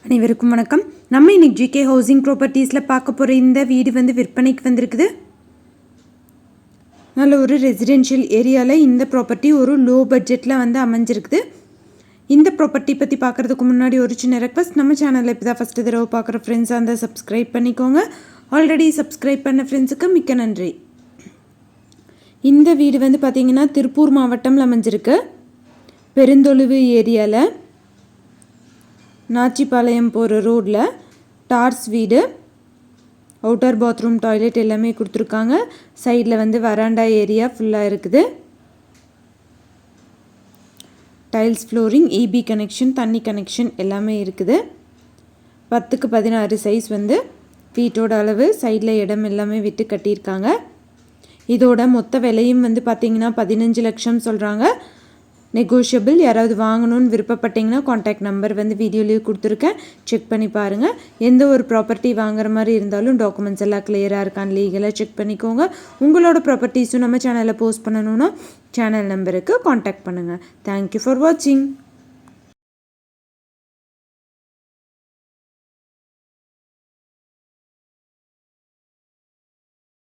அனைவருக்கும் வணக்கம். நம்ம இன்னைக்கு ஜிகே ஹவுசிங் ப்ராப்பர்ட்டிஸில் பார்க்க போகிற இந்த வீடு விற்பனைக்கு வந்திருக்குது. நல்ல ஒரு ரெசிடென்ஷியல் ஏரியாவில் இந்த ப்ராப்பர்ட்டி ஒரு லோ பட்ஜெட்டில் அமைஞ்சிருக்குது. இந்த ப்ராப்பர்ட்டி பற்றி பார்க்குறதுக்கு முன்னாடி ஒரு சின்ன ரெக்வஸ்ட், நம்ம சேனலில் இப்போ தான் ஃபஸ்ட்டு தடவை பார்க்குற ஃப்ரெண்ட்ஸாக இருந்தால் சப்ஸ்கிரைப் பண்ணிக்கோங்க. ஆல்ரெடி சப்ஸ்கிரைப் பண்ண ஃப்ரெண்ட்ஸுக்கு மிக்க நன்றி. இந்த வீடு பார்த்திங்கன்னா திருப்பூர் மாவட்டம்ல அமைஞ்சிருக்கு. பெருந்தொழுவு ஏரியாவில் நாச்சிபாளையம் போகிற ரோடில் டார்ஸ் வீடு. அவுட்டர் பாத்ரூம், டாய்லெட் எல்லாமே கொடுத்துருக்காங்க. சைடில் வராண்டா ஏரியா ஃபுல்லாக இருக்குது. டைல்ஸ் ஃப்ளோரிங், இபி கனெக்ஷன், தண்ணி கனெக்ஷன் எல்லாமே இருக்குது. 10x16 சைஸ் வீட்டோட அளவு. சைடில் இடம் எல்லாமே விட்டு கட்டியிருக்காங்க. இதோட மொத்த விலையும் பார்த்திங்கன்னா 15 லட்சம் சொல்கிறாங்க. நெகோஷியபிள். யாராவது வாங்கணும்னு விருப்பப்பட்டிங்கன்னா காண்டாக்ட் நம்பர் வீடியோலேயே கொடுத்துருக்கேன், செக் பண்ணி பாருங்கள். எந்த ஒரு ப்ராப்பர்ட்டி வாங்குற மாதிரி இருந்தாலும் டாக்குமெண்ட்ஸ் எல்லாம் கிளியராக இருக்கான்னு லீகலாக செக் பண்ணிக்கோங்க. உங்களோட ப்ராப்பர்ட்டிஸும் நம்ம சேனலில் போஸ்ட் பண்ணணுன்னா சேனல் நம்பருக்கு காண்டாக்ட் பண்ணுங்கள். தேங்க்யூ ஃபார் வாட்சிங்.